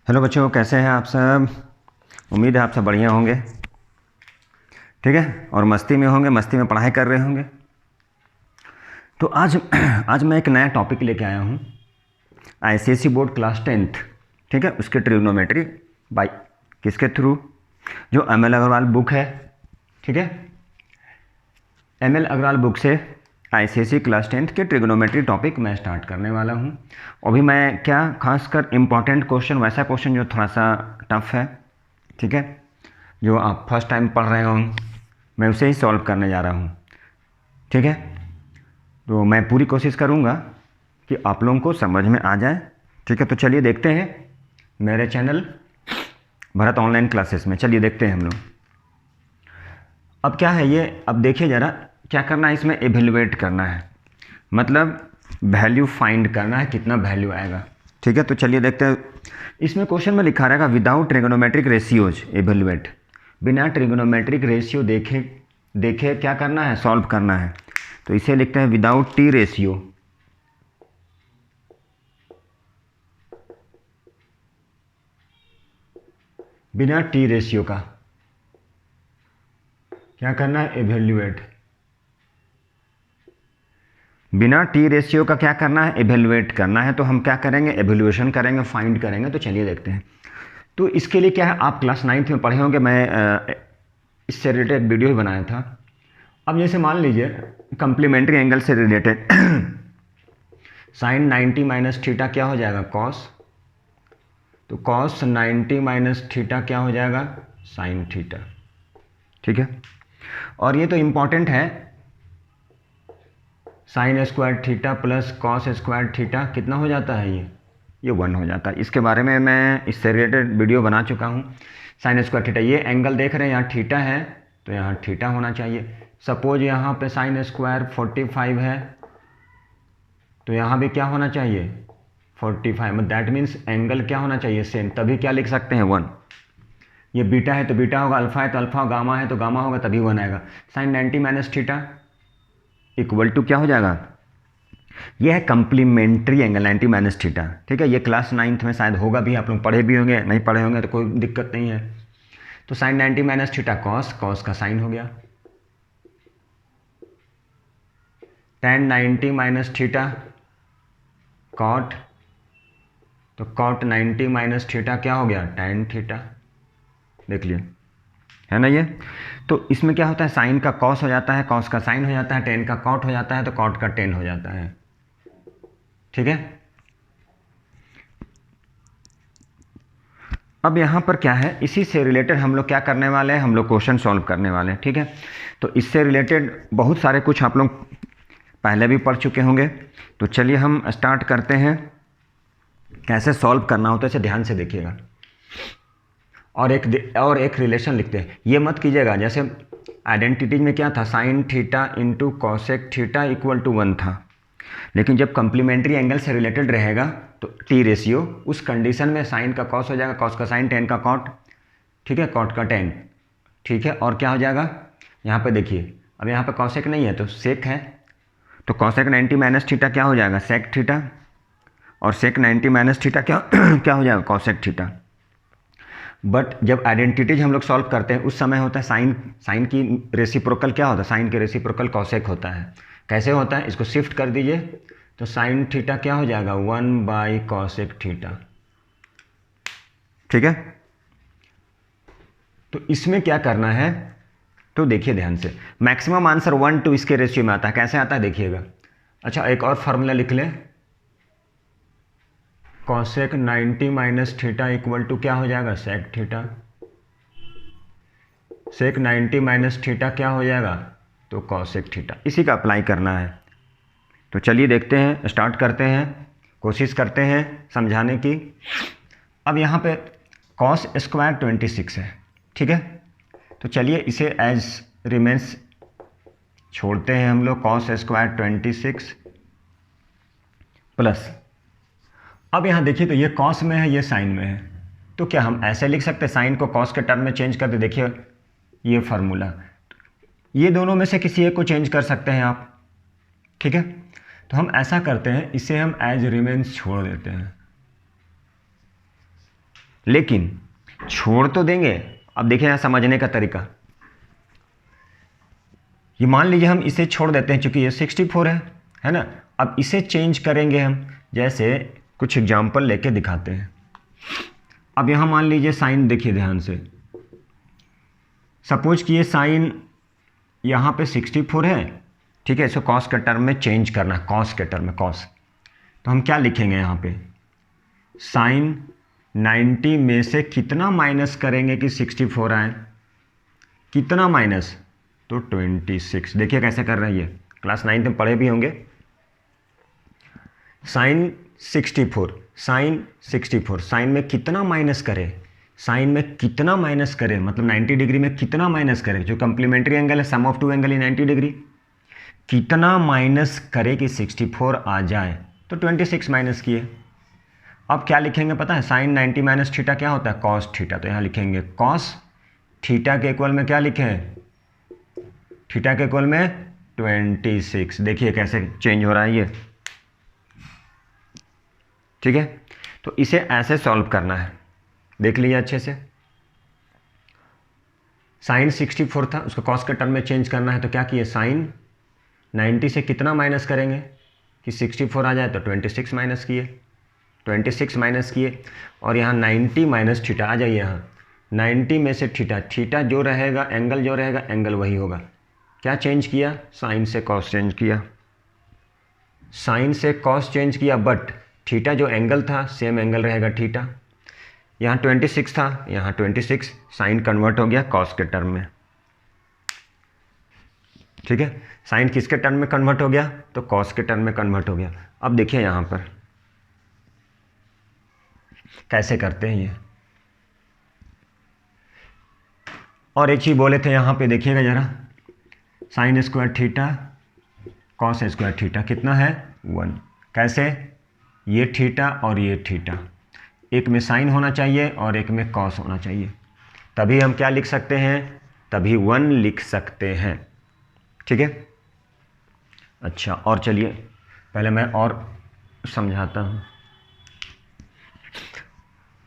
Hello बच्चों, कैसे हैं आप सब। उम्मीद है आप सब बढ़िया होंगे। ठीक है, और मस्ती में होंगे, मस्ती में पढ़ाई कर रहे होंगे। तो आज आज मैं एक नया टॉपिक लेके आया हूँ। आईसीएसई बोर्ड क्लास 10th, ठीक है, उसके ट्रिग्नोमेट्री बाय किसके थ्रू, जो एमएल अग्रवाल बुक है। ठीक है, एमएल अग्रवाल बुक से आईसीएसई क्लास 10th के ट्रिग्नोमेट्री टॉपिक मैं स्टार्ट करने वाला हूँ। अभी मैं क्या खासकर इम्पॉर्टेंट क्वेश्चन, वैसा क्वेश्चन जो थोड़ा सा टफ है, ठीक है, जो आप फर्स्ट टाइम पढ़ रहे हो, मैं उसे ही सॉल्व करने जा रहा हूँ। ठीक है, तो मैं पूरी कोशिश करूँगा कि आप लोगों को समझ में आ जाए। ठीक है, तो चलिए देखते हैं मेरे चैनल भरत ऑनलाइन क्लासेस में। चलिए देखते हैं हम लोग। अब क्या है ये, अब देखिए ज़रा क्या करना है, इसमें एवेलुएट करना है, मतलब वैल्यू फाइंड करना है, कितना वैल्यू आएगा। ठीक है, तो चलिए देखते हैं। इसमें क्वेश्चन में लिखा रहेगा विदाउट ट्रिग्नोमेट्रिक रेशियोज एवेलुएट, बिना ट्रिग्नोमेट्रिक रेशियो देखे देखे क्या करना है, सॉल्व करना है। तो इसे लिखते हैं विदाउट टी रेशियो। बिना टी रेशियो का क्या करना है, एवेल्युएट। बिना टी रेशियो का क्या करना है, एवेल्युएट करना है। तो हम क्या करेंगे, एवेल्युएशन करेंगे, फाइंड करेंगे। तो चलिए देखते हैं। तो इसके लिए क्या है, आप क्लास 9th में पढ़े होंगे, मैं इससे रिलेटेड वीडियो ही बनाया था। अब जैसे मान लीजिए कंप्लीमेंट्री एंगल से रिलेटेड साइन 90 माइनस थीटा क्या हो जाएगा, कॉस। तो कॉस 90 माइनस थीटा क्या हो जाएगा, साइन थीटा। ठीक है, और ये तो इम्पॉर्टेंट है, sign square theta plus cos square theta कितना हो जाता है, ये 1 हो जाता है। इसके बारे में मैं इससे रिलेटेड वीडियो बना चुका हूँ। साइन स्क्वायर थीटा, ये एंगल देख रहे हैं, यहाँ थीटा है तो यहाँ थीटा होना चाहिए। सपोज यहाँ पे साइन स्क्वायर 45 है तो यहाँ भी क्या होना चाहिए, 45। मतलब दैट मीन्स एंगल क्या होना चाहिए, सेम, तभी क्या लिख सकते हैं, 1। ये बीटा है तो बीटा होगा, अल्फा है तो अल्फा, गामा है तो गामा होगा, तभी 1 आएगा। Sine 90 minus theta equal to क्या हो जाएगा, ये है कंप्लीमेंट्री एंगल 90 माइनस थीटा। ठीक है, ये क्लास 9th में शायद होगा भी, आप लोग पढ़े भी होंगे, नहीं पढ़े होंगे तो कोई दिक्कत नहीं है। तो sine 90 minus theta cos, cos का साइन हो गया। टेन 90 माइनस थीटा कॉट, तो कॉट 90 माइनस थीटा क्या हो गया, टेन थीटा। देख लिए, है ना ये। तो इसमें क्या होता है, साइन का कॉस हो जाता है, कॉस का साइन हो जाता है, टेन का कॉट हो जाता है, तो कॉट का टेन हो जाता है। ठीक है, अब यहाँ पर क्या है, इसी से रिलेटेड हम लोग क्या करने वाले हैं, हम लोग क्वेश्चन सॉल्व करने वाले हैं। ठीक है, तो इससे रिलेटेड बहुत सारे कुछ आप लोग पहले भी पढ़ चुके होंगे। तो चलिए हम स्टार्ट करते हैं, कैसे सॉल्व करना होता है इसे ध्यान से देखिएगा। और एक रिलेशन लिखते हैं, ये मत कीजिएगा, जैसे आइडेंटिटीज में क्या था, sine theta into cosec theta equal to 1 था, लेकिन जब कंप्लीमेंट्री एंगल से रिलेटेड रहेगा तो टी रेशियो, उस कंडीशन में साइन का कॉस हो जाएगा, कॉस का साइन, टेन का कॉट, ठीक है, कॉट का टेन। ठीक है, और क्या हो जाएगा, यहाँ पे देखिए, अब यहाँ पे कॉसेक नहीं है तो सेक है, तो कॉसेक 90 माइनस थीटा क्या हो जाएगा, सेक थीटा, और सेक 90 माइनस थीटा क्या क्या हो जाएगा, कॉसेक थीटा। बट जब आइडेंटिटीज हम लोग सॉल्व करते हैं उस समय होता है साइन, साइन की रेसिप्रोकल क्या होता है, साइन की रेसिप्रोकल कॉसेक होता है। कैसे होता है, इसको शिफ्ट कर दीजिए, तो साइन थीटा क्या हो जाएगा, 1 बाई कॉसेक थीटा। ठीक है, तो इसमें क्या करना है, तो देखिए ध्यान से, मैक्सिमम आंसर 1 to इसके रेशियो में आता है। कैसे आता है देखिएगा। अच्छा, एक और फार्मूला लिख लें, cosec 90 minus theta equal to क्या हो जाएगा, sec theta. Sec 90 minus theta क्या हो जाएगा, तो कॉसेक थीटा। इसी का अप्लाई करना है। तो चलिए देखते हैं, स्टार्ट करते हैं, कोशिश करते हैं समझाने की। अब यहाँ पे कॉस स्क्वायर 26 है, ठीक है, तो चलिए इसे एज रिमेंस छोड़ते हैं हम लोग, कॉस स्क्वायर 26 प्लस, अब यहाँ देखिए तो ये कॉस में है, ये साइन में है, तो क्या हम ऐसे लिख सकते हैं, साइन को कॉस के टर्म में चेंज कर दे। देखिए ये फार्मूला, ये दोनों में से किसी एक को चेंज कर सकते हैं आप। ठीक है, तो हम ऐसा करते हैं, इसे हम एज रिमेंस छोड़ देते हैं। लेकिन छोड़ तो देंगे। अब देखिए यहाँ समझने का तरीका, ये मान लीजिए हम इसे छोड़ देते हैं, चूंकि ये 64 है ना। अब इसे चेंज करेंगे हम, जैसे कुछ एग्जाम्पल लेके दिखाते हैं। अब यहाँ मान लीजिए साइन देखिए ध्यान से, सपोज कि ये साइन यहाँ पे 64 है, ठीक है। इसको कॉस के टर्म में चेंज करना है, कॉस के टर्म में, कॉस। तो हम क्या लिखेंगे यहाँ पे, साइन 90 में से कितना माइनस करेंगे कि 64 आए, कितना माइनस, तो 26। देखिए कैसे कर रहे हैं, ये क्लास 9 में पढ़े भी होंगे। साइन 64, साइन 64, साइन में कितना माइनस करे, साइन में कितना माइनस करे, मतलब 90 डिग्री में कितना माइनस करे, जो कंप्लीमेंट्री एंगल है, सम ऑफ टू एंगल ही 90 डिग्री, कितना माइनस करे कि 64 आ जाए, तो 26 माइनस किए। अब क्या लिखेंगे पता है, साइन 90 माइनस थीटा क्या होता है, कॉस थीटा। तो यहाँ लिखेंगे कॉस थीटा के इक्वल में क्या लिखे हैं, थीटा के इक्वल में 26। देखिए कैसे चेंज हो रहा है ये, ठीक है। तो इसे ऐसे सॉल्व करना है, देख लीजिए अच्छे से। साइन 64 था, उसको कॉस के टर्म में चेंज करना है, तो क्या किए, साइन 90 से कितना माइनस करेंगे कि 64 आ जाए, तो 26 माइनस किए, 26 माइनस किए। और यहाँ 90 माइनस थीटा, आ जाइए यहाँ 90 में से थीटा, थीटा जो रहेगा, एंगल जो रहेगा, एंगल वही होगा। क्या चेंज किया, साइन से कॉस चेंज किया, साइन से कॉस चेंज किया, बट थीटा जो एंगल था सेम एंगल रहेगा थीटा। यहाँ 26 था, यहाँ 26, साइन कन्वर्ट हो गया कॉस के टर्म में, ठीक है। साइन किसके टर्म में कन्वर्ट हो गया, तो कॉस के टर्म में कन्वर्ट हो गया। अब देखिए यहाँ पर कैसे करते हैं ये। और एक चीज़ बोले थे यहाँ पे, देखिएगा ज़रा, sign square theta cos square theta कितना है, 1। कैसे, ये थीटा और ये थीटा, एक में साइन होना चाहिए और एक में कॉस होना चाहिए, तभी हम क्या लिख सकते हैं, तभी 1 लिख सकते हैं, ठीक है। अच्छा, और चलिए पहले मैं और समझाता हूँ।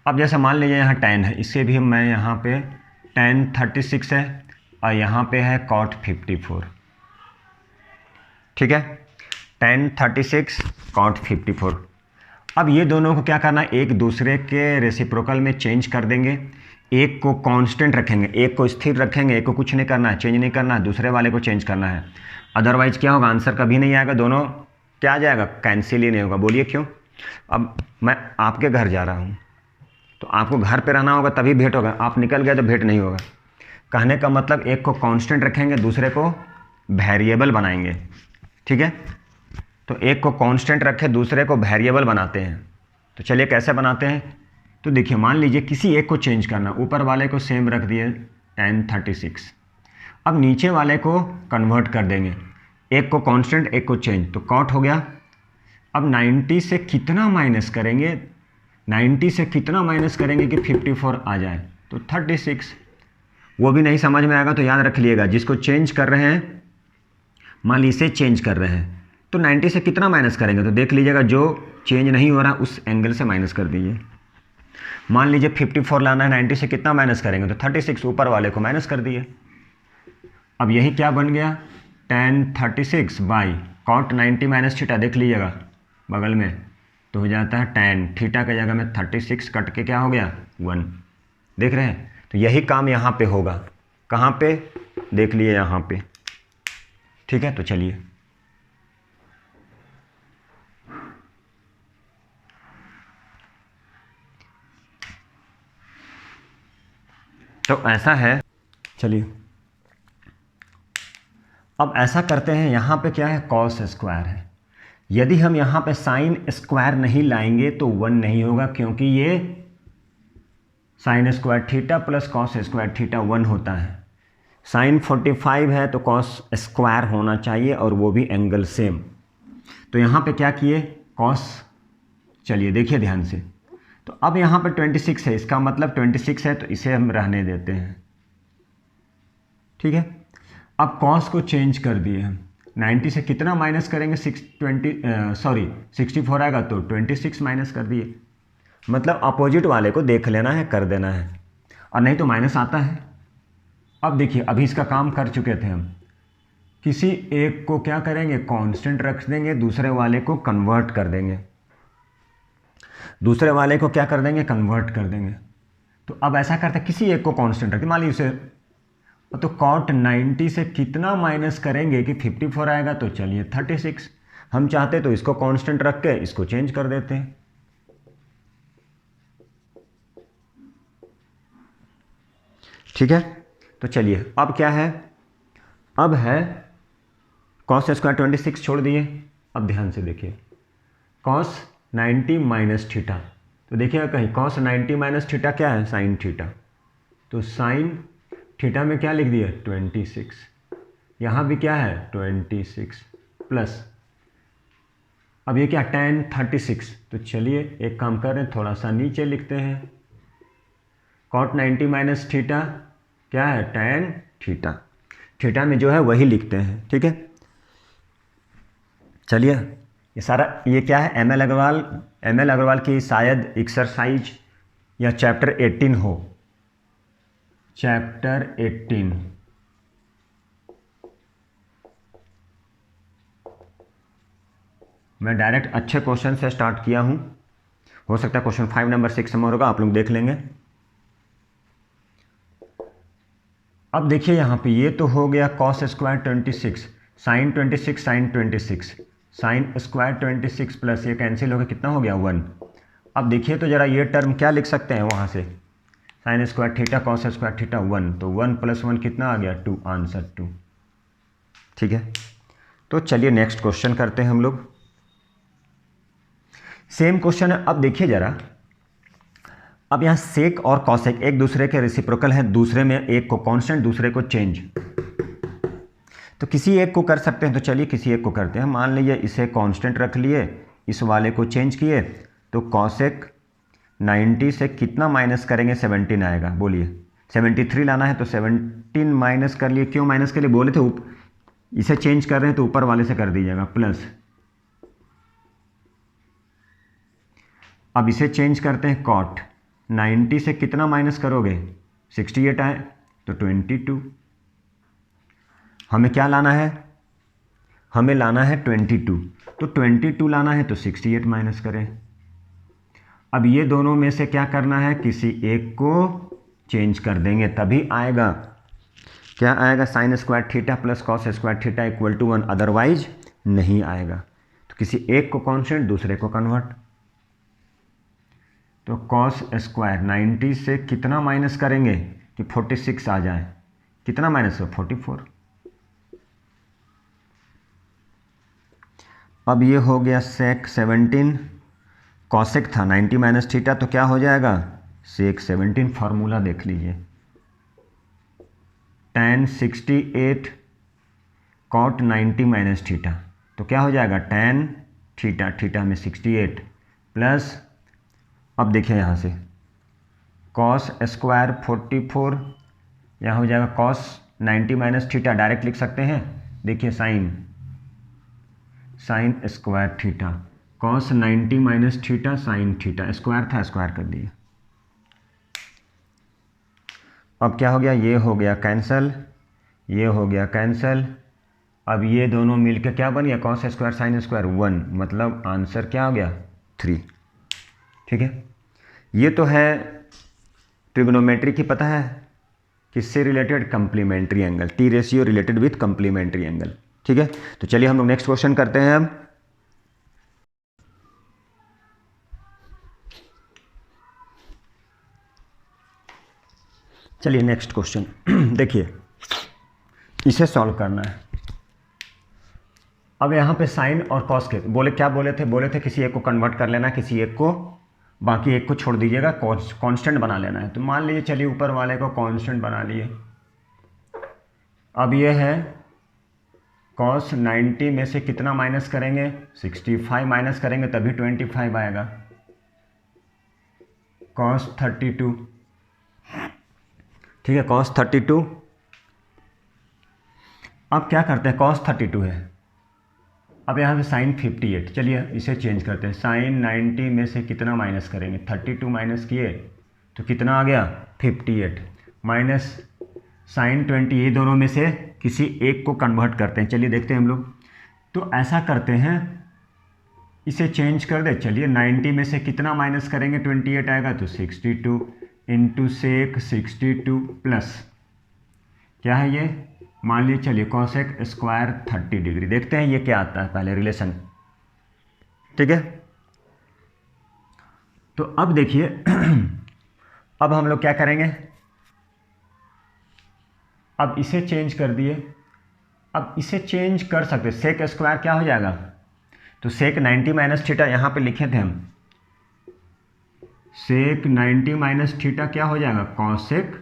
अब जैसे मान लीजिए यहाँ tan है, इससे भी मैं यहाँ पे tan 36 है और यहाँ पे है cot 54, ठीक है। tan 36 cot 54। अब ये दोनों को क्या करना है, एक दूसरे के रेसिप्रोकल में चेंज कर देंगे। एक को कांस्टेंट रखेंगे, एक को स्थिर रखेंगे, एक को कुछ नहीं करना है, चेंज नहीं करना है, दूसरे वाले को चेंज करना है। अदरवाइज क्या होगा, आंसर कभी नहीं आएगा, दोनों क्या आ जाएगा, कैंसिल ही नहीं होगा। बोलिए क्यों। अब मैं आपके घर जा रहा हूँ, तो आपको घर पे रहना होगा तभी भेंट होगा, आप निकल गए तो भेंट नहीं होगा। कहने का मतलब एक को कांस्टेंट रखेंगे, दूसरे को वेरिएबल बनाएंगे, ठीक है। तो एक को कांस्टेंट रखे, दूसरे को वेरिएबल बनाते हैं। तो चलिए कैसे बनाते हैं, तो देखिए मान लीजिए किसी एक को चेंज करना, ऊपर वाले को सेम रख दिए tan 36, अब नीचे वाले को कन्वर्ट कर देंगे, एक को कांस्टेंट एक को चेंज, तो कॉट हो गया। अब 90 से कितना माइनस करेंगे, 90 से कितना माइनस करेंगे कि 54 आ जाए, तो 36। वो भी नहीं समझ में आएगा तो याद रख लिएगा, जिसको चेंज कर रहे हैं, मान लीजिए इसे चेंज कर रहे हैं, तो 90 से कितना माइनस करेंगे, तो देख लीजिएगा जो चेंज नहीं हो रहा उस एंगल से माइनस कर दीजिए। मान लीजिए 54 लाना है, 90 से कितना माइनस करेंगे, तो 36, ऊपर वाले को माइनस कर दिए। अब यही क्या बन गया, tan 36 by cot 90 minus theta, देख लीजिएगा बगल में, तो हो जाता है tan थीटा की जगह में 36 कट के क्या हो गया, 1। देख रहे हैं, तो यही काम यहाँ पे होगा, कहाँ पे, देख लिए यहाँ पे, ठीक है। तो चलिए तो ऐसा है, चलिए अब ऐसा करते हैं। यहाँ पे क्या है, कॉस स्क्वायर है, यदि हम यहाँ पे साइन स्क्वायर नहीं लाएंगे तो 1 नहीं होगा, क्योंकि ये sign square theta plus cos square theta 1 होता है। साइन 45 है तो कॉस स्क्वायर होना चाहिए, और वो भी एंगल सेम। तो यहाँ पे क्या किए, कॉस, चलिए देखिए ध्यान से, तो अब यहाँ पे 26 है, इसका मतलब 26 है, तो इसे हम रहने देते हैं, ठीक है। अब कॉस को चेंज कर दिए हम, 90 से कितना माइनस करेंगे, 64 आएगा तो 26 माइनस कर दिए। मतलब अपोजिट वाले को देख लेना है, कर देना है, और नहीं तो माइनस आता है। अब देखिए अभी इसका काम कर चुके थे हम, किसी एक को क्या करेंगे कांस्टेंट रख देंगे, दूसरे वाले को कन्वर्ट कर देंगे, दूसरे वाले को क्या कर देंगे कन्वर्ट कर देंगे। तो अब ऐसा करते हैं किसी एक को कांस्टेंट रखते, मान लीजिए उसे, तो कॉट 90 से कितना माइनस करेंगे कि 54 आएगा, तो चलिए 36। हम चाहते तो इसको कांस्टेंट रख के इसको चेंज कर देते हैं। ठीक है, तो चलिए अब क्या है, अब है कॉस स्क्वायर 26 छोड़ दिए। अब ध्यान से देखिए कॉस 90 माइनस थीटा, तो देखिएगा कहीं कॉस 90 माइनस थीटा क्या है साइन थीटा, तो साइन थीटा में क्या लिख दिया 26, यहाँ भी क्या है 26 प्लस, अब ये क्या tan 36, तो चलिए एक काम कर रहे हैं थोड़ा सा नीचे लिखते हैं, कॉट 90 माइनस थीटा क्या है tan थीटा, थीटा में जो है वही लिखते हैं। ठीक है, चलिए ये सारा ये क्या है एम एल अग्रवाल की शायद एक्सरसाइज या चैप्टर 18 हो, चैप्टर 18। मैं डायरेक्ट अच्छे क्वेश्चन से स्टार्ट किया हूं, हो सकता है क्वेश्चन 5 नंबर 6 में होगा, आप लोग देख लेंगे। अब देखिए यहाँ पे ये तो हो गया cos square 26, sine 26, sine 26, sine square 26 plus ये कैंसिल हो गया, कितना हो गया 1। अब देखिए तो ज़रा ये टर्म क्या लिख सकते हैं वहाँ से, sign square theta cos square theta 1, तो 1 + 1 कितना आ गया 2, आंसर 2। ठीक है, तो चलिए नेक्स्ट क्वेश्चन करते हैं हम लोग, सेम क्वेश्चन है। अब देखिए ज़रा, अब यहाँ सेक और कॉसेक एक दूसरे के रेसिप्रोकल हैं, दूसरे में एक को कांस्टेंट दूसरे को चेंज, तो किसी एक को कर सकते हैं, तो चलिए किसी एक को करते हैं। मान लीजिए इसे कांस्टेंट रख लिए, इस वाले को चेंज किए, तो कॉसेक 90 से कितना माइनस करेंगे 17 आएगा, बोलिए 73 लाना है, तो 17 माइनस कर लिए, क्यों माइनस के लिए बोले थे, इसे चेंज कर रहे हैं तो ऊपर वाले से कर दीजिएगा प्लस, अब इसे चेंज करते हैं कॉट 90 से कितना माइनस करोगे 68 आए, तो 22, हमें क्या लाना है, हमें लाना है 22, तो 22 लाना है तो 68 माइनस करें। अब ये दोनों में से क्या करना है, किसी एक को चेंज कर देंगे तभी आएगा, क्या आएगा sine square theta plus cos square theta equal to 1, otherwise नहीं आएगा। तो किसी एक को कांस्टेंट दूसरे को कन्वर्ट, तो कॉस स्क्वायर 90 से कितना माइनस करेंगे कि 46 आ जाए, कितना माइनस हो 44। अब ये हो गया सेक 17, कॉसेक था 90 माइनस थीटा, तो क्या हो जाएगा सेक 17, फार्मूला देख लीजिए, tan 68 कॉट 90 माइनस थीटा, तो क्या हो जाएगा tan थीटा, थीटा में 68 प्लस, अब देखिए यहाँ से कॉस स्क्वायर 44, यहाँ हो जाएगा कॉस 90 माइनस थीटा, डायरेक्ट लिख सकते हैं, देखिए sign square theta, cos 90 minus theta sine theta, square था स्क्वायर कर दिए। अब क्या हो गया, ये हो गया कैंसल, ये हो गया कैंसल, अब ये दोनों मिलकर क्या बन गया कॉस स्क्वायर साइन स्क्वायर 1, मतलब आंसर क्या हो गया 3। ठीक है, ये तो है ट्रिग्नोमेट्री की, पता है किससे related, complementary angle, T ratio related with complementary angle. ठीक है, तो चलिए हम लोग नेक्स्ट क्वेश्चन करते हैं। अब चलिए नेक्स्ट क्वेश्चन देखिए, इसे सॉल्व करना है। अब यहाँ पे साइन और कॉस के बोले, क्या बोले थे किसी एक को कन्वर्ट कर लेना, किसी एक को, बाकी एक को छोड़ दीजिएगा, कांस्टेंट बना लेना है। तो मान लीजिए चलिए ऊपर वाले को कांस्टेंट बना लिए। अब ये है कॉस 90 में से कितना माइनस करेंगे 65 माइनस करेंगे तभी 25 आएगा, कॉस 32, ठीक है कॉस 32। अब क्या करते हैं, कॉस 32 है, अब यहाँ पे साइन 58, चलिए इसे चेंज करते हैं। साइन 90 में से कितना माइनस करेंगे, 32 माइनस किए तो कितना आ गया 58, माइनस साइन 20, ये दोनों में से किसी एक को कन्वर्ट करते हैं। चलिए देखते हैं हम लोग, तो ऐसा करते हैं, इसे चेंज कर दे। चलिए 90 में से कितना माइनस करेंगे, 28 आएगा, तो 62 इंटू सेक 62 प्लस क्या है ये, मान लीजिए चलिए कॉसेक स्क्वायर 30 डिग्री। देखते हैं ये क्या आता है पहले रिलेशन, ठीक है। तो अब देखिए अब हम लोग क्या करेंगे, अब इसे चेंज कर दिए, अब इसे चेंज कर सकते, सेक स्क्वायर क्या हो जाएगा, तो सेक 90 माइनस थीटा, यहाँ पे लिखे थे हम, सेक 90 माइनस थीटा क्या हो जाएगा, कॉसेक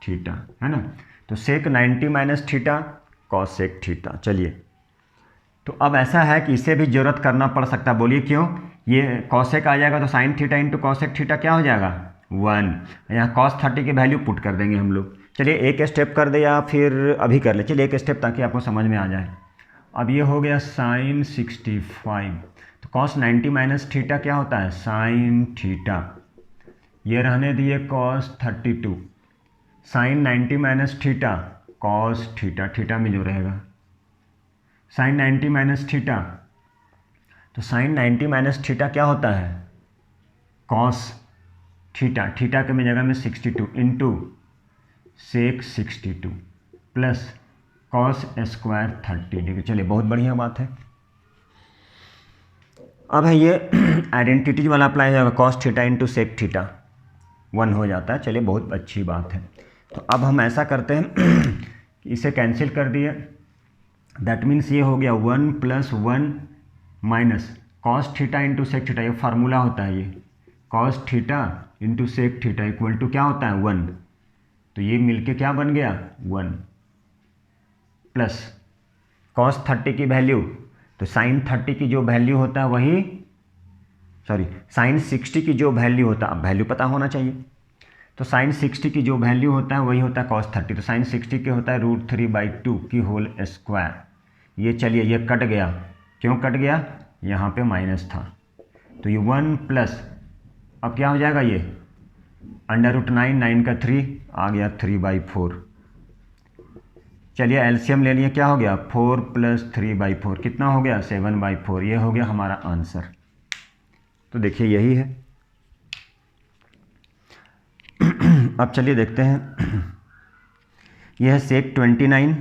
थीटा, है ना। तो सेक 90 माइनस थीटा कॉसेक थीटा। चलिए, तो अब ऐसा है कि इसे भी जरूरत करना पड़ सकता है, बोलिए क्यों, ये कॉसेक आ जाएगा तो sine theta into cosec theta क्या हो जाएगा 1, यहाँ कॉस 30 की वैल्यू पुट कर देंगे हम लोग। चलिए एक स्टेप कर दे या फिर अभी कर ले, चलिए एक स्टेप ताकि आपको समझ में आ जाए। अब ये हो गया साइन 65, तो कॉस 90 माइनस थीटा क्या होता है साइन थीटा, ये रहने दिए cos 32, sine 90 minus theta cos theta, theta में जो रहेगा साइन 90 माइनस थीटा, तो साइन 90 माइनस थीटा क्या होता है कॉस थीटा, थीटा के में जगह में 62 into sec 62 plus cos square 30 degree. चलिए बहुत बढ़िया बात है। अब है ये आइडेंटिटीज वाला अप्लाई होगा, cos theta into sec theta 1 हो जाता है। चलिए बहुत अच्छी बात है। तो अब हम ऐसा करते हैं कि इसे कैंसिल कर दिए, दैट मीन्स ये हो गया 1 plus 1 minus cos theta into sec theta, ये फार्मूला होता है, ये cos theta into sec theta equal to क्या होता है 1, तो ये मिलके क्या बन गया 1 प्लस कॉस 30 की वैल्यू, तो साइन 30 की जो वैल्यू होता है वही, सॉरी साइन 60 की जो वैल्यू होता है, अब वैल्यू पता होना चाहिए, तो साइन 60 की जो वैल्यू होता है वही होता है कॉस 30, तो साइन 60 के होता है √3/2 की होल स्क्वायर। ये चलिए ये कट गया, क्यों कट गया, यहाँ पे माइनस था, तो ये 1 प्लस अब क्या हो जाएगा ये √9, 9 का 3 आ गया 3/4। चलिए एलसीएम ले लिए, क्या हो गया 4 प्लस 3/4 कितना हो गया 7/4, ये हो गया हमारा आंसर। तो देखिए यही है। अब चलिए देखते हैं, यह है सेक 29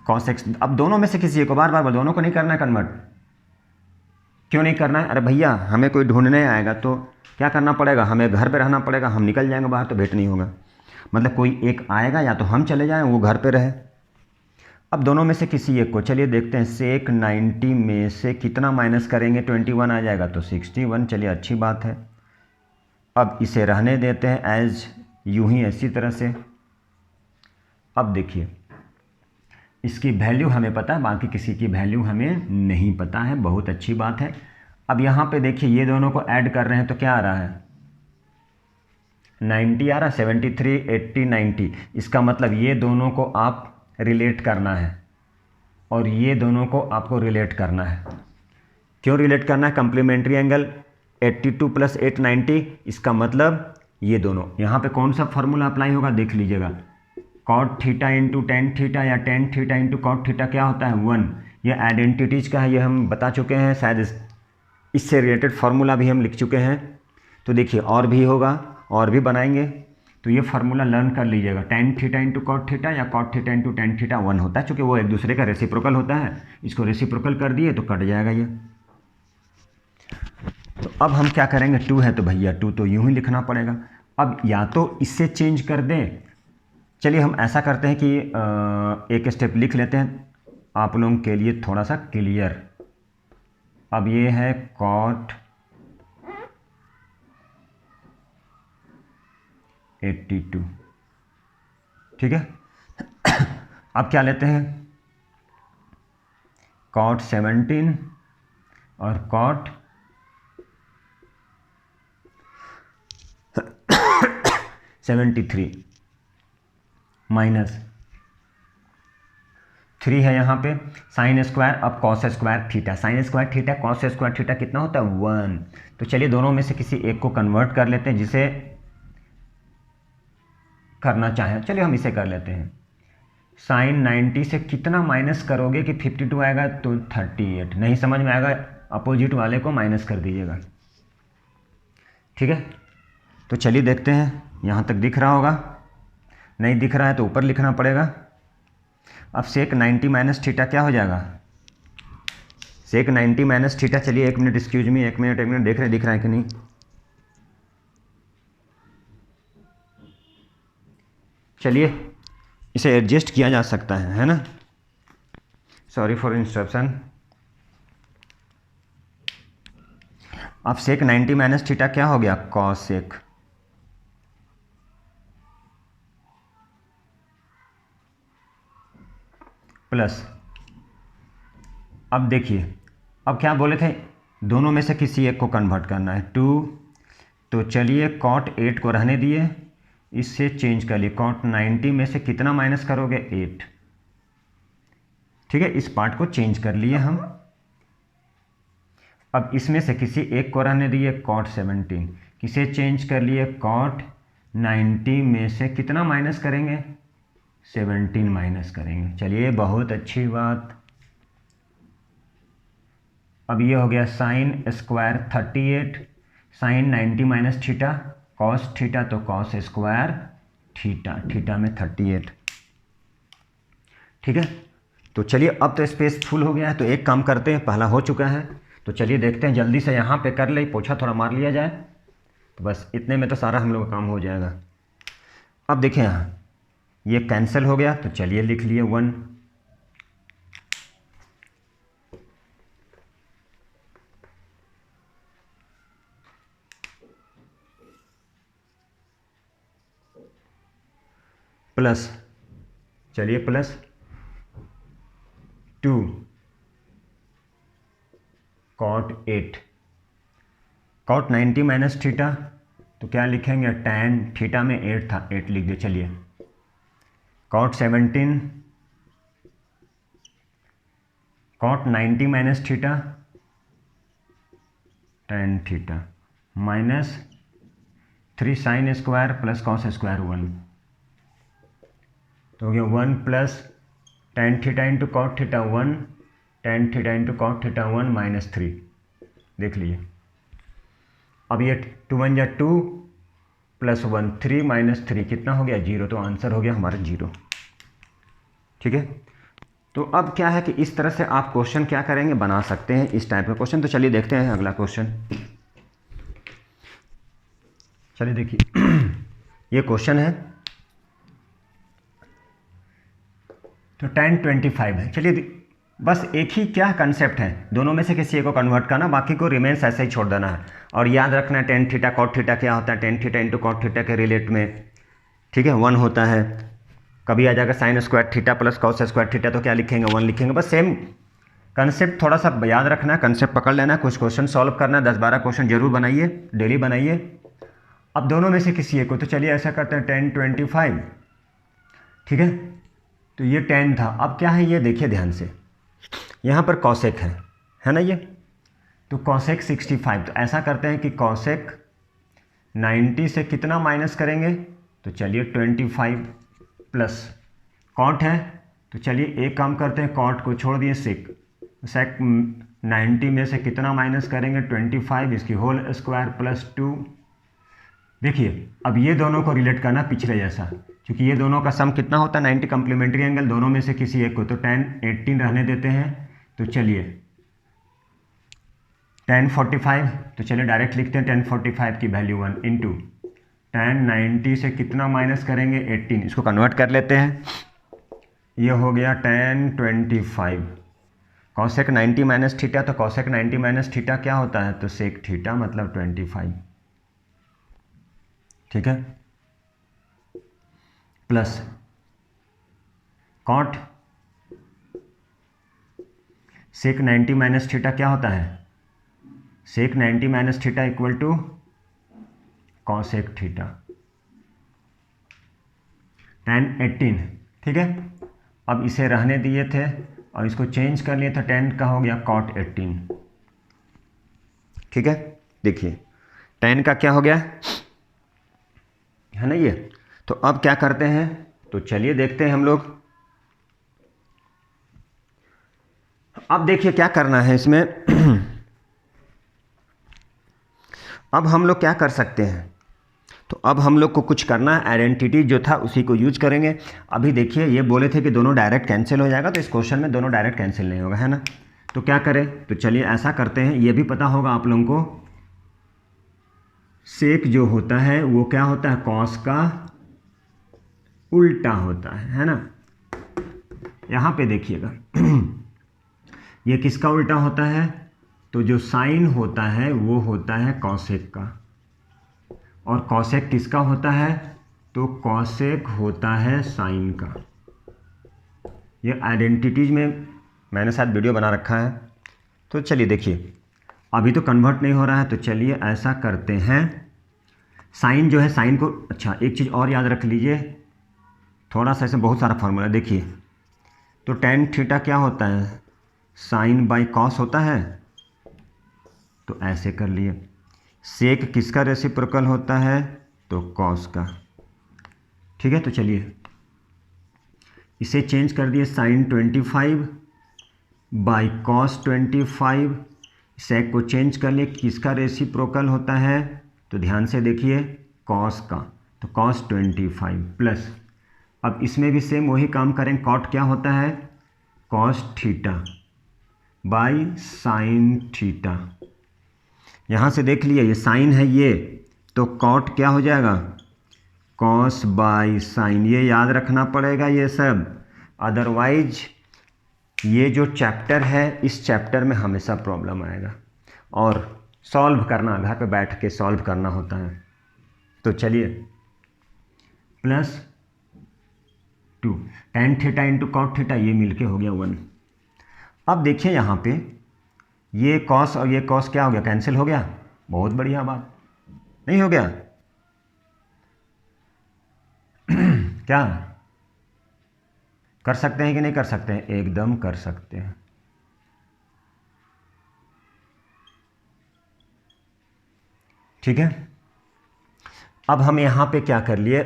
कॉस एक्स। अब दोनों में से किसी एक को, बार बार दोनों को नहीं करना है कन्वर्ट, क्यों नहीं करना है, अरे भैया हमें कोई ढूंढने आएगा तो क्या करना पड़ेगा, हमें घर पे रहना पड़ेगा, हम निकल जाएंगे बाहर तो भेंट नहीं होगा, मतलब कोई एक आएगा या तो हम चले जाएं वो घर पे रहे। अब दोनों में से किसी एक को, चलिए देखते हैं, सेक 90 में से कितना माइनस करेंगे, 21 आ जाएगा तो 61, चलिए अच्छी बात है। अब इसे रहने देते हैं एज यूं ही ऐसी तरह से। अब देखिए इसकी वैल्यू हमें पता है, बाकी किसी की वैल्यू हमें नहीं पता है, बहुत अच्छी बात है। अब यहाँ पे देखिए ये दोनों को ऐड कर रहे हैं तो क्या आ रहा है 90 आ रहा है, 73, 80, 90, इसका मतलब ये दोनों को आप रिलेट करना है और ये दोनों को आपको रिलेट करना है। क्यों रिलेट करना है, कंप्लीमेंट्री एंगल 82 प्लस 8 90, इसका मतलब ये दोनों, यहाँ पे कौन सा फार्मूला अप्लाई होगा देख लीजिएगा, cot theta into tan theta या tan theta into cot theta क्या होता है 1, ये आइडेंटिटीज का है, ये हम बता चुके हैं, शायद इससे रिलेटेड फार्मूला भी हम लिख चुके हैं। तो देखिए और भी होगा और भी बनाएंगे, तो ये फार्मूला लर्न कर लीजिएगा, tan theta into cot theta या cot theta into tan theta 1 होता है, चूँकि वो एक दूसरे का रेसिप्रोकल होता है, इसको रेसिप्रोकल कर दिए तो कट जाएगा ये। तो अब हम क्या करेंगे, 2 है तो भैया 2 तो यूं ही लिखना पड़ेगा। अब या तो इससे चेंज कर दें, चलिए हम ऐसा करते हैं कि एक स्टेप लिख लेते हैं आप लोगों के लिए थोड़ा सा क्लियर। अब ये है कॉट 82, ठीक है। अब क्या लेते हैं, कॉट 17 और कॉट 73 माइनस 3 है यहाँ पे, साइन स्क्वायर, अब cos square theta, sine square theta cos square theta कितना होता है 1। तो चलिए दोनों में से किसी एक को कन्वर्ट कर लेते हैं, जिसे करना चाहें, चलिए हम इसे कर लेते हैं। साइन 90 से कितना माइनस करोगे कि 52 आएगा, तो 38। नहीं समझ में आएगा, अपोजिट वाले को माइनस कर दीजिएगा, ठीक है। तो चलिए देखते हैं, यहाँ तक दिख रहा होगा, नहीं दिख रहा है तो ऊपर लिखना पड़ेगा। अब सेक 90 माइनस थीटा क्या हो जाएगा, सेक 90 माइनस थीटा, चलिए एक मिनट एक्सक्यूज मी, एक मिनट देख रहे दिख रहा है कि नहीं। चलिए इसे एडजस्ट किया जा सकता है ना, सॉरी फॉर इंस्ट्रक्शन। अब सेक 90 माइनस थीटा क्या हो गया, कॉस सेक, प्लस, अब देखिए, अब क्या बोले थे, दोनों में से किसी एक को कन्वर्ट करना है 2, तो चलिए कॉट 8 को रहने दिए, इससे चेंज कर लिए, कॉट 90 में से कितना माइनस करोगे 8, ठीक है, इस पार्ट को चेंज कर लिए हम। अब इसमें से किसी एक को रहने दिए, कॉट 17, किसे चेंज कर लिए, कॉट 90 में से कितना माइनस करेंगे 17 माइनस करेंगे, चलिए बहुत अच्छी बात। अब ये हो गया sine square 38, sine 90 minus theta, cos theta तो कॉस स्क्वायर थीटा, थीटा में 38, ठीक है। तो चलिए अब तो स्पेस फुल हो गया है, तो एक काम करते हैं, पहला हो चुका है, तो चलिए देखते हैं जल्दी से यहाँ पे कर ले, पोछा थोड़ा मार लिया जाए, तो बस इतने में तो सारा हम लोग का काम हो जाएगा। अब देखिए यहाँ ये कैंसिल हो गया, तो चलिए लिख लिए 1, प्लस, चलिए plus 2 cot 8, cot 90 minus theta, तो क्या लिखेंगे, tan थीटा में 8 था, 8 लिख दे, चलिए cot 17, cot 90 minus theta, tan theta minus 3 sine square plus cos square 1, तो हो गया 1 plus tan theta into cot theta 1, tan theta into cot theta 1 minus 3, देख लीजिए। अब ये 2 1 जा 2 प्लस 1 3 माइनस 3 कितना हो गया 0, तो आंसर हो गया हमारा 0, ठीक है। तो अब क्या है कि इस तरह से आप क्वेश्चन क्या करेंगे, बना सकते हैं इस टाइप का क्वेश्चन। तो चलिए देखते हैं अगला क्वेश्चन, चलिए देखिए ये क्वेश्चन है, तो tan 25 है, चलिए बस एक ही क्या कंसेप्ट है, दोनों में से किसी एक को कन्वर्ट करना, बाकी को रिमेन्स ऐसे ही छोड़ देना है। और याद रखना है tan थीटा कॉट थीटा क्या होता है, tan theta into cot theta के रिलेट में, ठीक है, 1 होता है। कभी आ जाएगा sine square theta plus cos square theta, तो क्या लिखेंगे 1 लिखेंगे, बस सेम कंसेप्ट थोड़ा सा याद रखना है, कंसेप्ट पकड़ लेना है, कुछ क्वेश्चन सॉल्व करना है, 10-12 क्वेश्चन जरूर बनाइए, डेली बनाइए। अब दोनों में से किसी एक को, तो चलिए ऐसा करते हैं tan 25, ठीक है, तो ये tan था, अब क्या है ये देखिए ध्यान से, यहाँ पर कॉसेक है ना ये, तो कॉसेक 65, तो ऐसा करते हैं कि कॉसेक 90 से कितना माइनस करेंगे, तो चलिए 25 प्लस कॉट है, तो चलिए एक काम करते हैं, कॉट को छोड़ दिए, सेक 90 में से कितना माइनस करेंगे 25, इसकी होल स्क्वायर प्लस 2। देखिए अब ये दोनों को रिलेट करना पिछले जैसा, क्योंकि ये दोनों का सम कितना होता है 90 कम्प्लीमेंट्री एंगल, दोनों में से किसी एक को, तो tan 18 रहने देते हैं, तो चलिए tan 45, तो चलिए डायरेक्ट लिखते हैं tan 45 की वैल्यू 1 इंटू tan 90 से कितना माइनस करेंगे 18, इसको कन्वर्ट कर लेते हैं, ये हो गया tan 25, कॉसेक 90 माइनस थीटा, तो कॉसेक 90 माइनस थीटा क्या होता है, तो सेक थीटा मतलब 25, ठीक है, plus cot sec 90 minus theta क्या होता है, sec 90 minus theta equal to cosec theta, tan 18, ठीक है, अब इसे रहने दिए थे और इसको चेंज कर लिए थे, tan का हो गया cot 18। ठीक है, देखिए tan का क्या हो गया है ना ये। तो अब क्या करते हैं, तो चलिए देखते हैं हम लोग। अब देखिए क्या करना है इसमें अब हम लोग क्या कर सकते हैं, तो अब हम लोग को कुछ करना है, आइडेंटिटी जो था उसी को यूज करेंगे। अभी देखिए ये बोले थे कि दोनों डायरेक्ट कैंसिल हो जाएगा, तो इस क्वेश्चन में दोनों डायरेक्ट कैंसिल नहीं होगा, है ना। तो क्या करें, तो चलिए ऐसा करते हैं, ये भी पता होगा आप लोगों को, सेक जो होता है वो क्या होता है, कॉस का उल्टा होता है ना। यहाँ पे देखिएगा ये किसका उल्टा होता है, तो जो साइन होता है वो होता है कॉसेक का, और कॉसेक किसका होता है, तो कॉसेक होता है साइन का। ये आइडेंटिटीज में मैंने शायद वीडियो बना रखा है, तो चलिए देखिए अभी तो कन्वर्ट नहीं हो रहा है, तो चलिए ऐसा करते हैं, साइन जो है साइन को, अच्छा एक चीज़ और याद रख लीजिए, थोड़ा सा ऐसे बहुत सारा फार्मूला देखिए, तो tan थीटा क्या होता है, साइन बाई कॉस होता है, तो ऐसे कर लिए। सेक किसका रेसिप्रोकल होता है, तो कॉस का। ठीक है, तो चलिए इसे चेंज कर दिए, साइन 25 बाई कॉस 25, सेक को चेंज कर लिए, किसका रेसिप्रोकल होता है, तो ध्यान से देखिए कॉस का, तो कॉस 25 प्लस, अब इसमें भी सेम वही काम करें, कॉट क्या होता है, cos theta by sine theta. यहाँ से देख लिए ये साइन है ये, तो कॉट क्या हो जाएगा, कॉस बाई साइन, ये याद रखना पड़ेगा ये सब, अदरवाइज ये जो चैप्टर है इस चैप्टर में हमेशा प्रॉब्लम आएगा, और सॉल्व करना घर पे बैठ के सॉल्व करना होता है। तो चलिए plus 2 tan theta into cot theta, ये मिलके हो गया 1। अब देखिए यहाँ पे ये कॉस और ये कॉस क्या हो गया, कैंसिल हो गया, बहुत बढ़िया बात, नहीं हो गया क्या कर सकते हैं कि नहीं कर सकते हैं, एकदम कर सकते हैं। ठीक है, अब हम यहाँ पे क्या कर लिए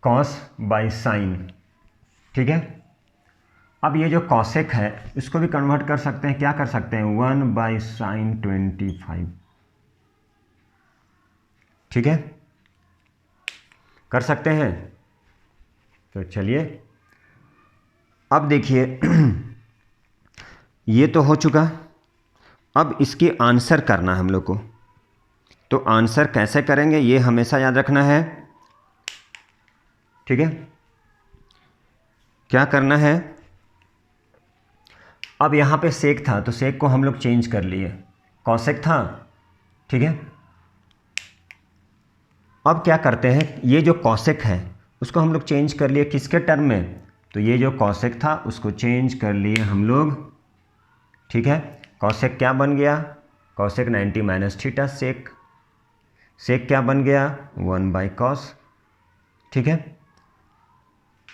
कॉस बाई साइन। ठीक है, अब ये जो कॉसेक है इसको भी कन्वर्ट कर सकते हैं, क्या कर सकते हैं, 1 बाई साइन 25। ठीक है, कर सकते हैं। तो चलिए अब देखिए ये तो हो चुका, अब इसकी आंसर करना है हम लोग को। तो आंसर कैसे करेंगे ये हमेशा याद रखना है। ठीक है, क्या करना है, अब यहाँ पे सेक था तो सेक को हम लोग चेंज कर लिए, कॉसेक था। ठीक है, अब क्या करते हैं, ये जो कॉसेक है उसको हम लोग चेंज कर लिए किसके टर्म में, तो ये जो कॉसेक था उसको चेंज कर लिए हम लोग। ठीक है, कॉसेक क्या बन गया, कॉसेक 90 माइनस थीटा सेक, सेक क्या बन गया 1 बाई कॉस। ठीक है,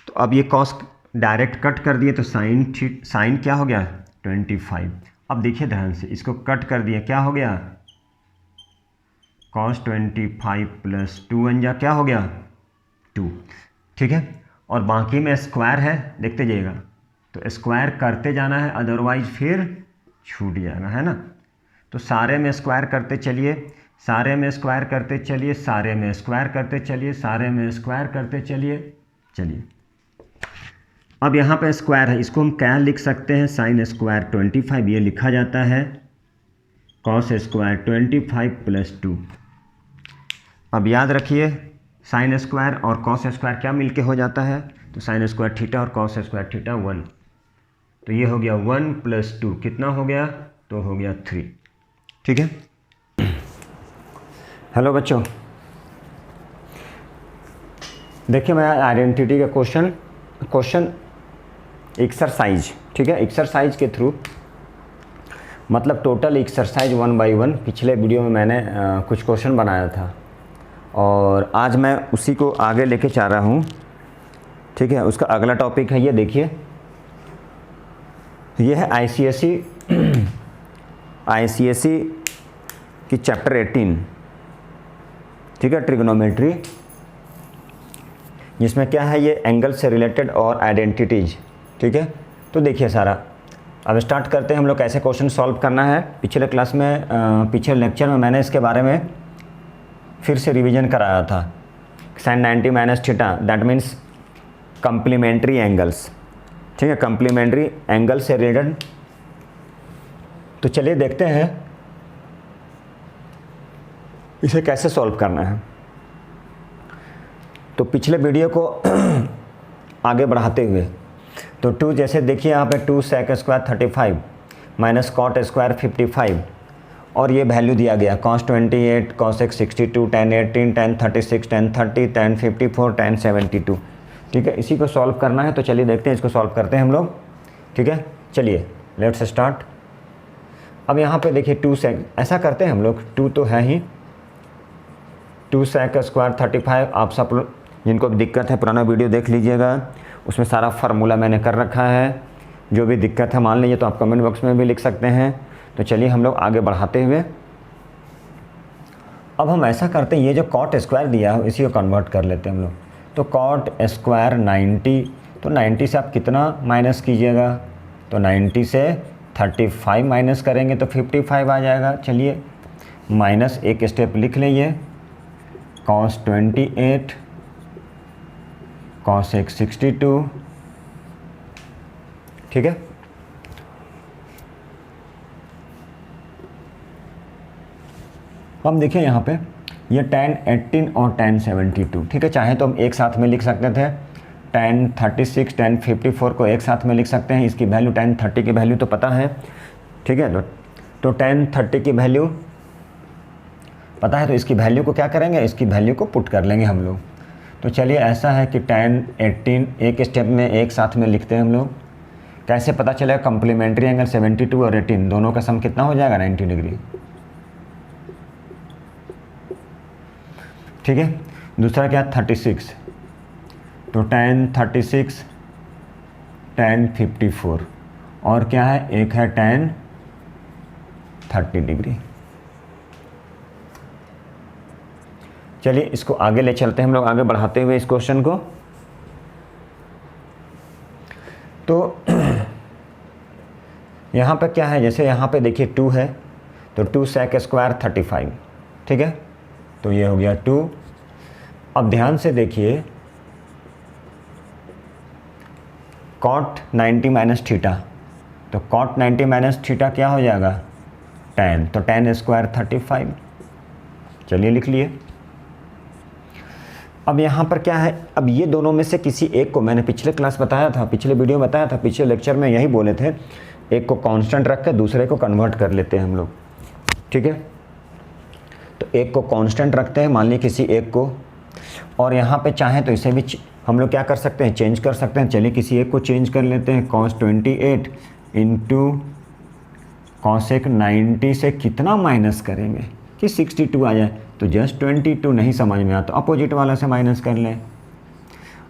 तो अब ये कॉस डायरेक्ट कट कर दिए, तो साइन क्या हो गया 25। अब देखिए ध्यान से, इसको कट कर दिए, क्या हो गया cos 25 प्लस 2 अंजा क्या हो गया 2। ठीक है, और बाकी में स्क्वायर है, देखते जाइएगा, तो स्क्वायर करते जाना है, अदरवाइज फिर छूट जाएगा, है ना। तो सारे में स्क्वायर करते चलिए, सारे में स्क्वायर करते चलिए, सारे में स्क्वायर करते चलिए, सारे में स्क्वायर करते चलिए। चलिए अब यहाँ पे स्क्वायर है, इसको हम क्या लिख सकते हैं, साइन स्क्वायर 25, ये लिखा जाता है कॉस स्क्वायर 25 प्लस 2। अब याद रखिए साइन स्क्वायर और कॉस स्क्वायर क्या मिलके हो जाता है, तो साइन स्क्वायर थीटा और कॉस स्क्वायर थीटा 1, तो ये हो गया 1 प्लस 2 कितना हो गया, तो हो गया 3। ठीक है, हेलो बच्चों, देखिए मैं आइडेंटिटी का क्वेश्चन एक्सरसाइज, ठीक है, एक्सरसाइज के थ्रू, मतलब टोटल एक्सरसाइज 1 बाई 1 पिछले वीडियो में मैंने कुछ क्वेश्चन बनाया था, और आज मैं उसी को आगे लेके जा रहा हूँ। ठीक है। उसका अगला टॉपिक है, ये देखिए, ये है आईसीएसई की चैप्टर 18, ठीक है, ट्रिग्नोमेट्री, जिसमें क्या है, ये एंगल से रिलेटेड और आइडेंटिटीज, ठीक है। तो देखिए सारा, अब स्टार्ट करते हैं हम लोग कैसे क्वेश्चन सॉल्व करना है। पिछले क्लास में पिछले लेक्चर में मैंने इसके बारे में फिर से रिवीजन कराया था। sin 90 minus theta, that means complementary angles, ठीक है, कम्प्लीमेंट्री एंगल से रिलेटेड। तो चलिए देखते हैं इसे कैसे सॉल्व करना है। तो पिछले वीडियो को आगे बढ़ाते हुए, तो 2 जैसे देखिए यहाँ पे 2 sec square 35 minus cot square 55, और ये वैल्यू दिया गया cos 28, cos 62, tan 18, tan 36, tan 30, tan 54, tan 72, ठीक है। इसी को सॉल्व करना है। तो चलिए देखते हैं, इसको सॉल्व करते हैं हम लोग, ठीक है। चलिए लेट्स स्टार्ट। अब यहाँ पे देखिए 2 sec, ऐसा करते हैं हम लोग, 2 तो है ही, 2 sec स्क्वायर 35, आप सब जिनको भी दिक्कत है पुराना वीडियो देख लीजिएगा, उसमें सारा फार्मूला मैंने कर रखा है। जो भी दिक्कत है मान लीजिए तो आप कमेंट बॉक्स में भी लिख सकते हैं। तो चलिए हम लोग आगे बढ़ाते हुए, अब हम ऐसा करते हैं, ये जो कॉट स्क्वायर दिया है इसी को कन्वर्ट कर लेते हैं हम लोग। तो कॉट स्क्वायर 90, तो 90 से आप कितना माइनस कीजिएगा, तो 90 से 35 माइनस करेंगे तो 55 आ जाएगा। चलिए माइनस एक स्टेप लिख लीजिए, cos 28, cos 62, ठीक है। हम देखिए यहाँ पे ये tan 18 और tan 72, ठीक है। चाहे तो हम एक साथ में लिख सकते थे, tan 36, tan 54 को एक साथ में लिख सकते हैं। इसकी वैल्यू tan 30 की वैल्यू तो पता है, ठीक है। तो tan 30 की वैल्यू पता है, तो इसकी वैल्यू को क्या करेंगे, इसकी वैल्यू को पुट कर लेंगे हम लोग। तो चलिए ऐसा है कि tan 18 एक स्टेप में एक साथ में लिखते हैं हम लोग। कैसे पता चलेगा, कम्प्लीमेंट्री एंगल 72 और 18 दोनों का सम कितना हो जाएगा, 90 डिग्री, ठीक है। दूसरा क्या, 36, तो tan 36, tan 54, और क्या है, एक है tan 30 डिग्री। चलिए इसको आगे ले चलते हैं हम लोग, आगे बढ़ाते हुए इस क्वेश्चन को। तो यहाँ पे क्या है, जैसे यहाँ पे देखिए 2 है, तो 2 sec स्क्वायर 35, ठीक है। तो ये हो गया 2। अब ध्यान से देखिए, cot 90 माइनस थीटा, तो cot 90 माइनस थीटा क्या हो जाएगा, tan, तो tan स्क्वायर 35, चलिए लिख लिए। अब यहाँ पर क्या है, अब ये दोनों में से किसी एक को, मैंने पिछले क्लास बताया था, पिछले वीडियो में बताया था, पिछले लेक्चर में यही बोले थे, एक को कांस्टेंट रख कर दूसरे को कन्वर्ट कर लेते हैं हम लोग, ठीक है। तो एक को कांस्टेंट रखते हैं, मान लीजिए किसी एक को, और यहाँ पे चाहें तो इसे भी हम लोग क्या कर सकते हैं, चेंज कर सकते हैं। चलिए किसी एक को चेंज कर लेते हैं, cos 28 इंटू cosec 90 से कितना माइनस करेंगे कि 62 आ जाए, तो जस्ट 22 नहीं समझ में आता तो अपोजिट वाला से माइनस कर लें।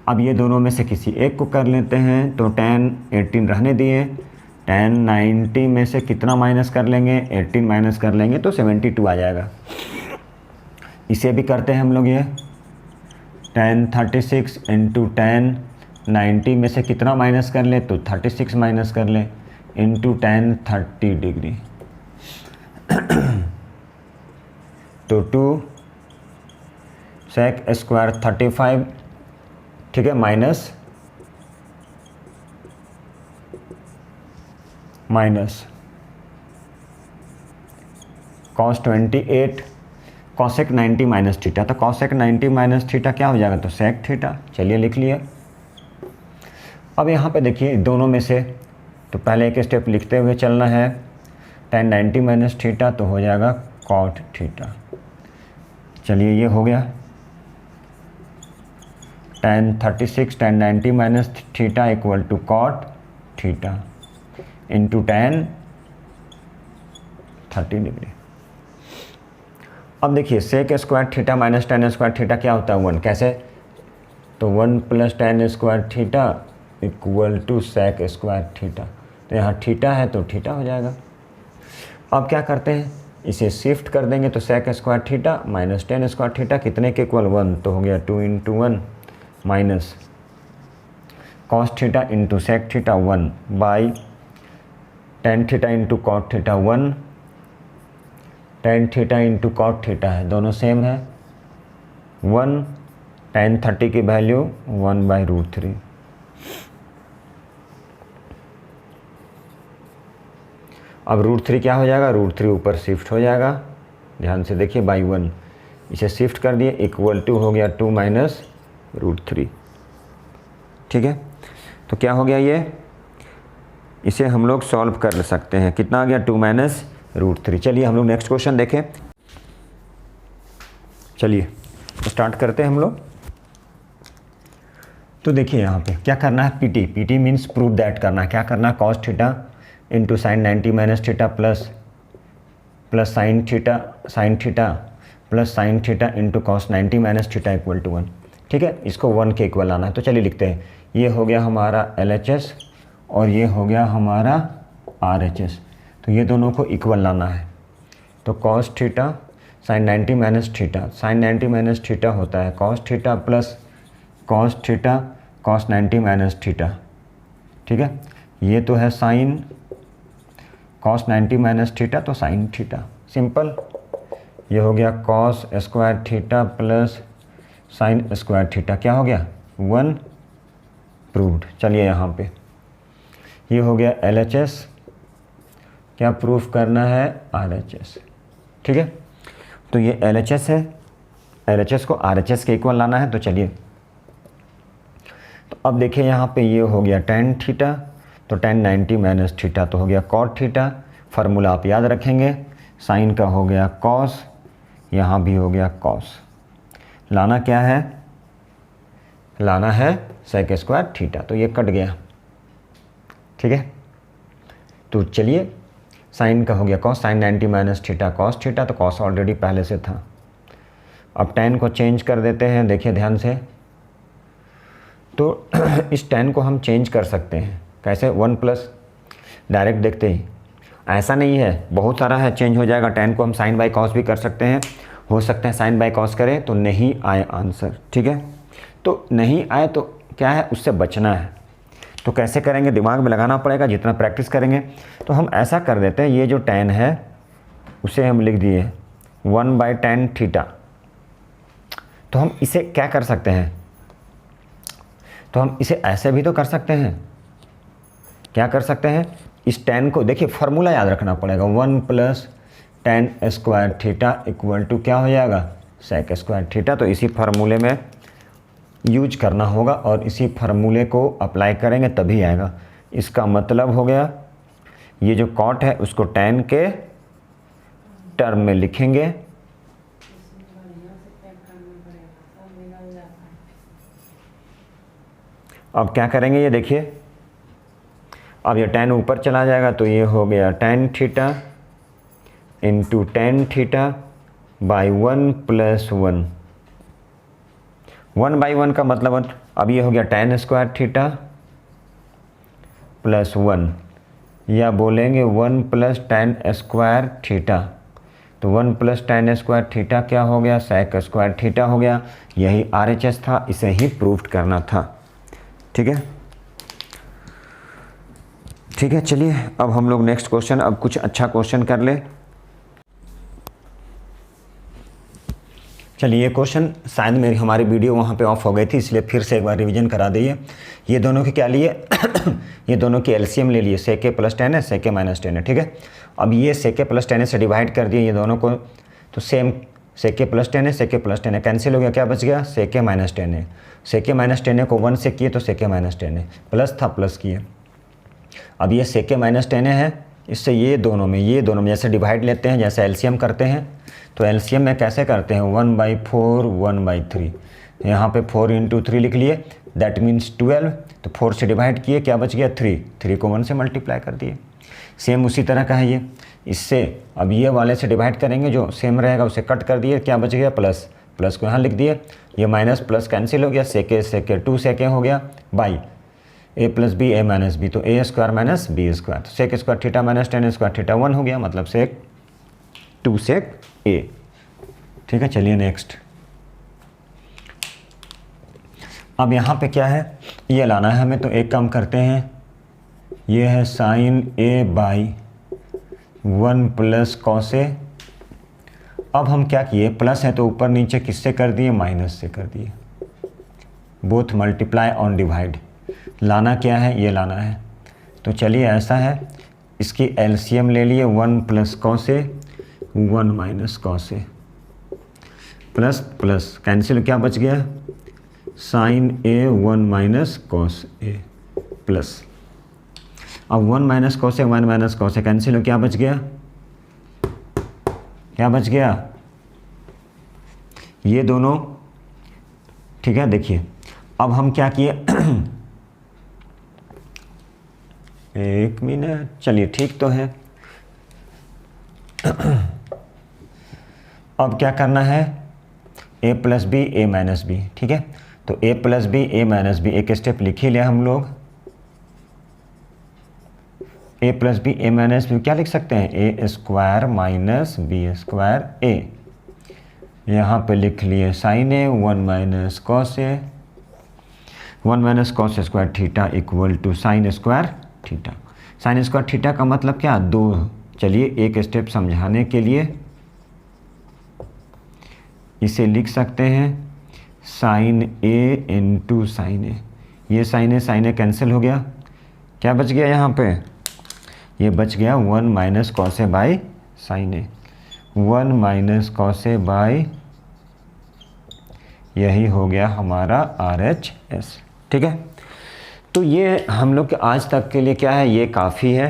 अब ये दोनों में से किसी एक को कर लेते हैं, तो tan 18 रहने दिए, tan 90 में से कितना माइनस कर लेंगे, 18 माइनस कर लेंगे तो 72 आ जाएगा। इसे भी करते हैं हम लोग, ये tan 36 इंटू tan 90 में से कितना माइनस कर ले, तो 36 माइनस कर ले, इंटू tan 30 डिग्री, तो 2 sec स्क्वायर 35, ठीक है, minus cos 28 cosec 90 minus theta, तो cosec 90 माइनस थीटा क्या हो जाएगा, तो sec थीटा, चलिए लिख लिया। अब यहाँ पे देखिए दोनों में से, तो पहले एक स्टेप लिखते हुए चलना है, tan 90 माइनस थीटा तो हो जाएगा cot थीटा, चलिए ये हो गया। tan 36 tan 90 minus theta equal to cot theta into tan 30 degree. अब देखिए sec square theta minus tan square theta क्या होता है, 1। कैसे, तो 1 + tan square theta equal to sec square theta. तो यहाँ थीटा है तो थीटा हो जाएगा। अब क्या करते हैं, इसे शिफ्ट कर देंगे तो sec square theta minus tan square theta कितने के इक्वल 1, तो हो गया 2 × 1 minus cos theta into sec theta 1 by tan theta into cot theta 1, tan theta into cot theta है, दोनों सेम है 1, tan 30 की वैल्यू 1/√3। अब √3 क्या हो जाएगा, √3 ऊपर शिफ्ट हो जाएगा, ध्यान से देखिए बाई 1, इसे शिफ्ट कर दिए इक्वल टू हो गया 2 - √3। ठीक है, तो क्या हो गया ये, इसे हम लोग सॉल्व कर सकते हैं, कितना आ गया 2 - √3। चलिए हम लोग नेक्स्ट क्वेश्चन देखें। चलिए स्टार्ट करते हैं हम लोग। तो देखिए यहाँ पे क्या करना है, पीटी मीन्स प्रूव दैट करना है। क्या करना है, cos theta into sine 90 minus theta plus sine theta plus sine theta into cos 90 minus theta equal to 1। ठीक है, इसको 1 के इक्वल लाना है। तो चलिए लिखते हैं, ये हो गया हमारा LHS और ये हो गया हमारा RHS। तो ये दोनों को इक्वल लाना है। तो cos theta sine 90 minus theta, sine 90 minus theta होता है cos theta plus cos theta cos 90 minus theta. ठीक है, ये तो है साइन cos 90 माइनस थीटा, तो साइन थीटा सिंपल। ये हो गया cos square theta plus sine square theta, क्या हो गया 1 प्रूव्ड। चलिए यहाँ पे ये हो गया LHS, क्या प्रूफ करना है RHS। ठीक है, तो ये LHS है, LHS को RHS के इक्वल लाना है। तो चलिए, तो अब देखिए यहाँ पे ये हो गया tan थीटा, तो tan 90 माइनस थीटा तो हो गया cot थीटा। फार्मूला आप याद रखेंगे, साइन का हो गया cos, यहाँ भी हो गया cos। लाना क्या है, लाना है sec स्क्वायर थीटा, तो ये कट गया। ठीक है, तो चलिए साइन का हो गया cos, sine 90 minus theta cos theta, तो cos ऑलरेडी पहले से था। अब tan को चेंज कर देते हैं, देखिए ध्यान से। तो इस tan को हम चेंज कर सकते हैं, कैसे, 1 प्लस, डायरेक्ट देखते ही, ऐसा नहीं है, बहुत सारा है, चेंज हो जाएगा। tan को हम साइन बाई कॉस भी कर सकते हैं, हो सकता है साइन बाई कॉस करें तो नहीं आए आंसर। ठीक है, तो नहीं आए तो क्या है, उससे बचना है। तो कैसे करेंगे, दिमाग में लगाना पड़ेगा, जितना प्रैक्टिस करेंगे। तो हम ऐसा कर देते हैं, ये जो tan है उसे हम लिख दिए 1/tan थीटा। तो हम इसे क्या कर सकते हैं, तो हम इसे ऐसे भी तो कर सकते हैं। क्या कर सकते हैं, इस tan को देखिए, फार्मूला याद रखना पड़ेगा, 1 + tan square theta equal to क्या हो जाएगा, sec स्क्वायर थीटा। तो इसी फार्मूले में यूज करना होगा और इसी फार्मूले को अप्लाई करेंगे तभी आएगा। इसका मतलब हो गया, ये जो cot है उसको tan के टर्म में लिखेंगे। अब क्या करेंगे, ये देखिए, अब ये tan ऊपर चला जाएगा, तो ये हो गया tan theta into tan theta by 1 + 1। 1/1 का मतलब, अब ये हो गया tan स्क्वायर थीटा प्लस 1, या बोलेंगे 1 + tan स्क्वायर थीटा। तो 1 + tan स्क्वायर थीटा क्या हो गया, sec स्क्वायर थीटा हो गया। यही RHS था, इसे ही प्रूव करना था। ठीक है, ठीक है, चलिए अब हम लोग नेक्स्ट क्वेश्चन, अब कुछ अच्छा क्वेश्चन कर ले। चलिए, ये क्वेश्चन शायद मेरी हमारी वीडियो वहाँ पे ऑफ हो गई थी, इसलिए फिर से एक बार रिवीजन करा दीजिए। ये दोनों के क्या लिए ये दोनों की LCM ले लिए, sec + tan है, sec - tan है। ठीक है, अब ये sec + tan से डिवाइड कर दिए ये दोनों को, तो सेम sec + tan है, sec + tan है, कैंसिल हो गया, क्या बच गया, sec - tan है। sec - tan को 1 से किए तो sec - tan है, प्लस था प्लस किए। अब ये sec - tan है, इससे ये दोनों में जैसे डिवाइड लेते हैं, जैसे LCM करते हैं, तो LCM में कैसे करते हैं, 1/4 1/3। यहाँ पे 4 × 3 लिख लिए, दैट मीन्स 12। तो 4 से डिवाइड किए, क्या बच गया 3 को 1 से मल्टीप्लाई कर दिए। सेम उसी तरह का है ये, इससे अब ये वाले से डिवाइड करेंगे, जो सेम रहेगा उसे कट कर दिए, क्या बच गया प्लस को यहाँ लिख दिए, ये माइनस प्लस कैंसिल हो गया, सेके 2 सेके हो गया by A plus B A minus B, तो A square minus B square, तो sec square theta minus tan square theta 1 हो गया, मतलब सेक 2 सेक ए। ठीक है, चलिए नेक्स्ट। अब यहाँ पे क्या है, ये लाना है हमें, तो एक काम करते हैं, ये है sine A by 1 plus cos A. अब हम क्या किए, प्लस है तो ऊपर नीचे किससे कर दिए, माइनस से कर दिए, बोथ मल्टीप्लाई ऑन डिवाइड। लाना क्या है, ये लाना है, तो चलिए ऐसा है, इसकी एलसीएम ले लिए, 1 plus cos A 1 minus cos A, plus plus cancel, क्या बच गया, sign A 1 minus cos A plus, अब 1 minus cos A 1 minus cos A cancel हो, क्या बच गया, क्या बच गया, ये दोनों। ठीक है, देखिए अब हम क्या किए एक मिनट, चलिए ठीक तो है। अब क्या करना है, a plus B A minus B, ठीक है, तो a plus B A minus B, एक स्टेप लिख ही लिया हम लोग, a plus B A minus B क्या लिख सकते हैं, A square minus B square A, यहाँ पे लिख लिए sine A 1 minus cos A 1 minus cos square theta equal to sine square theta. Sine square theta का मतलब क्या, 2। चलिए एक स्टेप समझाने के लिए इसे लिख सकते हैं साइन ए इंटू साइन ए, ये साइन ए कैंसिल हो गया, क्या बच गया यहाँ पे, ये बच गया 1 minus cos A by sine A, 1 minus cos A by, यही हो गया हमारा RHS। ठीक है, तो ये हम लोग के आज तक के लिए क्या है, ये काफ़ी है।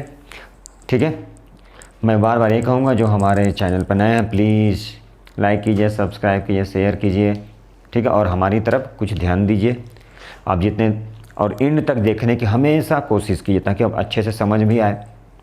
ठीक है, मैं बार बार ये कहूँगा, जो हमारे चैनल पर नए हैं प्लीज़ लाइक कीजिए, सब्सक्राइब कीजिए, शेयर कीजिए। ठीक है, और हमारी तरफ कुछ ध्यान दीजिए, आप जितने और एंड तक देखने की हमेशा कोशिश कीजिए, ताकि अब अच्छे से समझ भी आए।